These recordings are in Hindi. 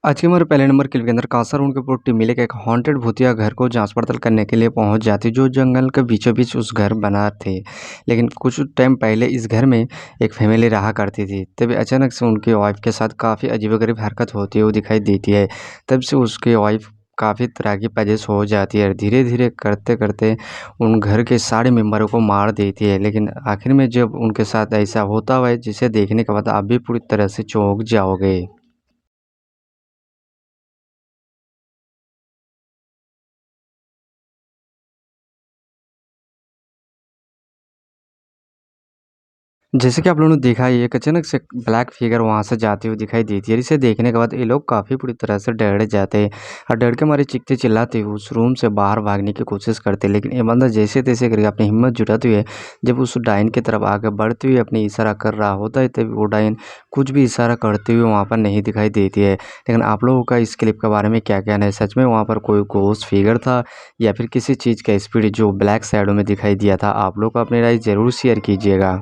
आज के हमारे पहले नंबर क्लिप के अंदर कांसार की टीम मिलकर एक हॉन्टेड भूतिया घर को जांच पड़ताल करने के लिए पहुंच जाती जो जंगल के बीचों बीच उस घर बना थे। लेकिन कुछ टाइम पहले इस घर में एक फैमिली रहा करती थी। तभी अचानक से उनकी वाइफ के साथ काफ़ी अजीबोगरीब हरकत होती हुई दिखाई देती है। तब से उसकी वाइफ काफ़ी तरह की पजेस हो जाती है। धीरे धीरे करते करते उन घर के सारे मेंबरों को मार देती है। लेकिन आखिर में जब उनके साथ ऐसा होता है जिसे देखने के बाद आप भी पूरी तरह से चौंक जाओगे। जैसे कि आप लोगों ने देखा है एक अचानक से ब्लैक फिगर वहाँ से जाती हुई दिखाई देती है। इसे देखने के बाद ये लोग काफ़ी बुरी तरह से डर जाते हैं और डर के मारे चीखते चिल्लाते हुए उस रूम से बाहर भागने की कोशिश करते हैं। लेकिन ये बंदा जैसे तैसे करके अपनी हिम्मत जुटाते हुए जब उस डायन की तरफ आगे बढ़ते हुए अपनी इशारा कर रहा होता है तब वो डायन कुछ भी इशारा करते हुए वहाँ पर नहीं दिखाई देती है। लेकिन आप लोगों का इस क्लिप के बारे में क्या कहना है? सच में वहाँ पर कोई घोस्ट फिगर था या फिर किसी चीज़ का स्पीड जो ब्लैक शैडो में दिखाई दिया था? आप लोग अपनी राय ज़रूर शेयर कीजिएगा।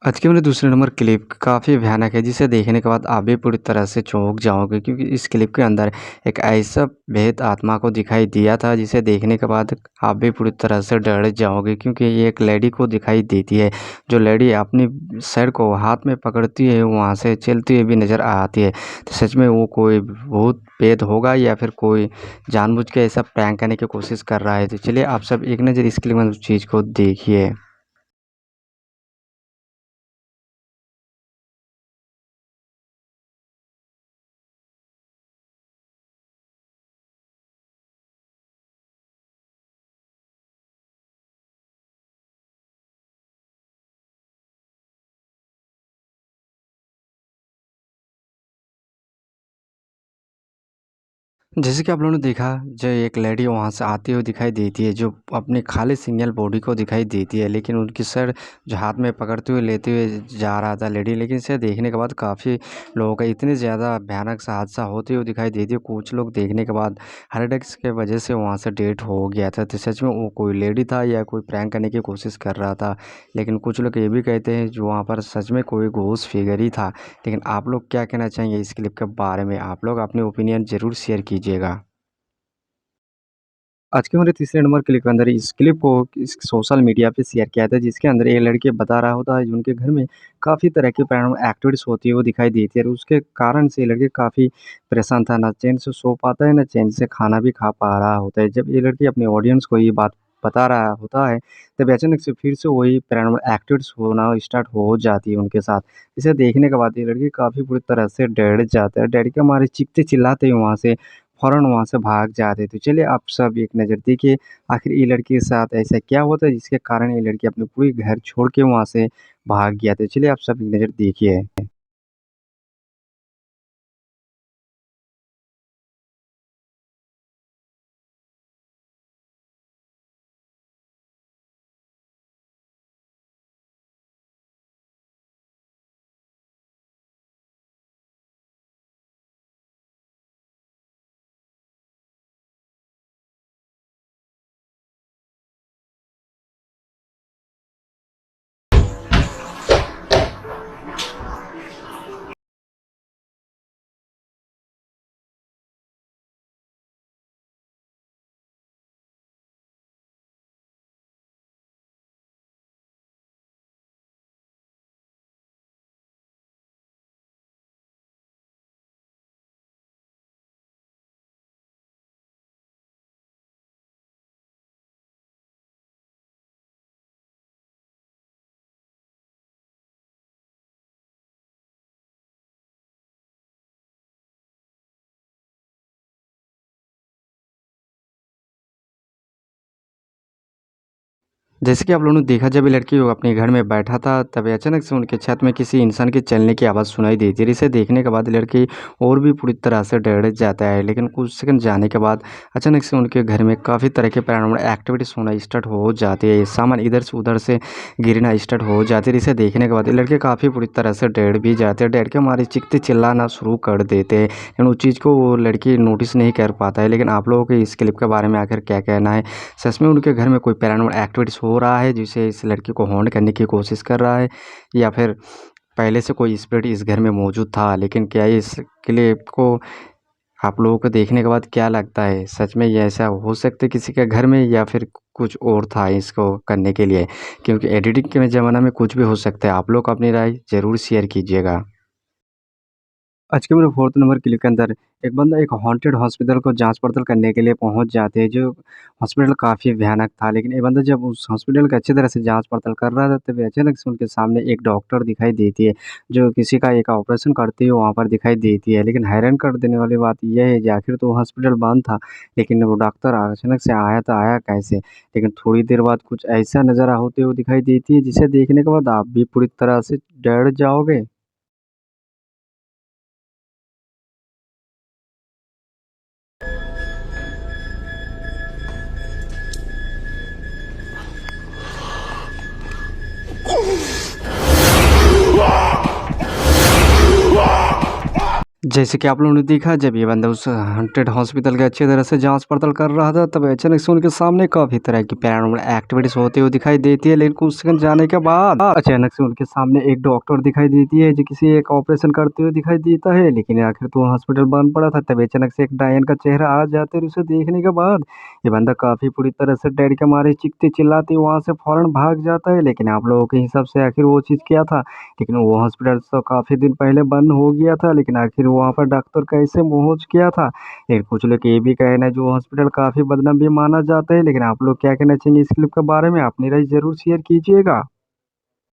आज के मेरे दूसरे नंबर क्लिप काफ़ी भयानक है जिसे देखने के बाद आप भी पूरी तरह से चौंक जाओगे क्योंकि इस क्लिप के अंदर एक ऐसा भेद आत्मा को दिखाई दिया था जिसे देखने के बाद आप भी पूरी तरह से डर जाओगे क्योंकि ये एक लेडी को दिखाई देती है। जो लेडी अपनी सर को हाथ में पकड़ती है वहाँ से चलती हुई भी नज़र आती है। तो सच में वो कोई भूत पेद होगा या फिर कोई जानबूझ के ऐसा प्रैंक करने की कोशिश कर रहा है। तो चलिए आप सब एक नज़र इस क्लिप में उस चीज़ को देखिए। जैसे कि आप लोगों ने देखा जो एक लेडी वहाँ से आती हुई दिखाई देती है जो अपनी खाली सिंगल बॉडी को दिखाई देती है लेकिन उनकी सर जो हाथ में पकड़ते हुए लेते हुए जा रहा था लेडी लेकिन इसे देखने के बाद काफ़ी लोगों का इतनी ज़्यादा भयानक सा हादसा होते हुए दिखाई देती है। कुछ लोग देखने के बाद हार्ट अटैक्स के वजह से वहाँ से डेथ हो गया था। तो सच में वो कोई लेडी था या कोई प्रैंक करने की कोशिश कर रहा था। लेकिन कुछ लोग ये भी कहते हैं जो वहाँ पर सच में कोई घोस्ट फिगर ही था। लेकिन आप लोग क्या कहना चाहेंगे इस क्लिप के बारे में? आप लोग अपनी ओपिनियन ज़रूर शेयर कीजिएगा। आज के हमारे तीसरे नंबर क्लिप के अंदर इस क्लिप को इस सोशल मीडिया पे शेयर किया था जिसके अंदर ये लड़के बता रहा होता है जो उनके घर में काफ़ी तरह की पैरानॉर्मल एक्टिविटीज़ होती है वो दिखाई देती है और उसके कारण से ये लड़के काफ़ी परेशान था ना चैन से सो पाता है ना चैन से खाना भी खा पा रहा होता है। जब ये लड़के अपने ऑडियंस को ये बात बता रहा होता है तब अचानक से फिर से वही पैरानॉर्मल एक्टिविटीज़ होना स्टार्ट हो जाती है उनके साथ। इसे देखने के बाद ये लड़के काफ़ी बुरी तरह से डर जाते हैं। डर के मारे चीखते चिल्लाते ही वहाँ से फ़ौरन वहाँ से भाग जाते। तो चलिए आप सब एक नज़र देखिए, आखिर ये लड़की के साथ ऐसा क्या होता है जिसके कारण ये लड़की अपनी पूरी घर छोड़ के वहाँ से भाग गया? तो चलिए आप सब एक नज़र देखिए। जैसे कि आप लोगों ने देखा जब ये लड़की वो अपने घर में बैठा था तभी अचानक से उनके छत में किसी इंसान के चलने की आवाज़ सुनाई दी थी। इसे देखने के बाद लड़की और भी पूरी तरह से डर जाता है। लेकिन कुछ सेकंड जाने के बाद अचानक से उनके घर में काफ़ी तरह के पैरानॉर्मल एक्टिविटीज़ होना स्टार्ट हो जाती है। सामान इधर से उधर से गिरना स्टार्ट हो जाती है। इसे देखने के बाद ये लड़के काफ़ी पूरी तरह से डर भी जाते हैं। डर के मारे चीखते चिल्लाना शुरू कर देते हैं। लेकिन उस चीज़ को वो लड़की नोटिस नहीं कर पाता है। लेकिन आप लोगों के इस क्लिप के बारे में आखिर क्या कहना है? सच में उनके घर में कोई पैरानॉर्मल एक्टिविटीज़ हो रहा है जिसे इस लड़की को हॉन्ट करने की कोशिश कर रहा है या फिर पहले से कोई स्पिरिट इस घर में मौजूद था, लेकिन क्या इस किले को आप लोगों को देखने के बाद क्या लगता है, सच में ये ऐसा हो सकता है किसी के घर में या फिर कुछ और था इसको करने के लिए? क्योंकि एडिटिंग के ज़माना में कुछ भी हो सकता है। आप लोग अपनी राय ज़रूर शेयर कीजिएगा। आज के मेरे 4th नंबर क्लिक के अंदर एक बंदा एक हॉन्टेड हॉस्पिटल को जाँच-पड़ताल करने के लिए पहुँच जाते हैं, जो हॉस्पिटल काफ़ी भयानक था। लेकिन ये बंदा जब उस हॉस्पिटल का अच्छी तरह से जाँच-पड़ताल कर रहा था, तभी अचानक से उनके सामने एक डॉक्टर दिखाई देती है, जो किसी का एक ऑपरेशन करती हुई वहाँ पर दिखाई देती है। लेकिन हैरान कर देने वाली बात ये है कि आखिर तो हॉस्पिटल बंद था, लेकिन वो डॉक्टर अचानक से आया तो आया कैसे? लेकिन थोड़ी देर बाद कुछ ऐसा नज़ारा होते हुए दिखाई देती है, जिसे देखने के बाद आप भी पूरी तरह से डर जाओगे। जैसे कि आप लोगों ने देखा जब ये बंदा उस हॉन्टेड हॉस्पिटल की अच्छी तरह से जाँच-पड़ताल कर रहा था, तब अचानक से उनके सामने काफ़ी तरह की पैरानॉर्मल एक्टिविटीज़ होते हुए दिखाई देती है। लेकिन कुछ सेकंड जाने के बाद अचानक से उनके सामने एक डॉक्टर दिखाई देती है, जो किसी एक ऑपरेशन करते हुए दिखाई देता है। लेकिन आखिर तो हॉस्पिटल बंद पड़ा था, तभी अचानक से एक डायन का चेहरा आ जाता है और उसे देखने के बाद ये बंदा काफ़ी पूरी तरह से डर के मारे चीखते-चिल्लाते वहाँ से फ़ौरन भाग जाता है। लेकिन आप लोगों के हिसाब से आखिर वो चीज़ क्या था? लेकिन वो हॉस्पिटल तो काफ़ी दिन पहले बंद हो गया था, लेकिन आखिर वहाँ पर डॉक्टर कैसे पहुँच गया था? लेकिन कुछ लोग ये भी कहना है जो हॉस्पिटल काफ़ी बदनाम भी माना जाता है, लेकिन आप लोग क्या कहना चाहेंगे इस क्लिप के बारे में? अपनी राय ज़रूर शेयर कीजिएगा।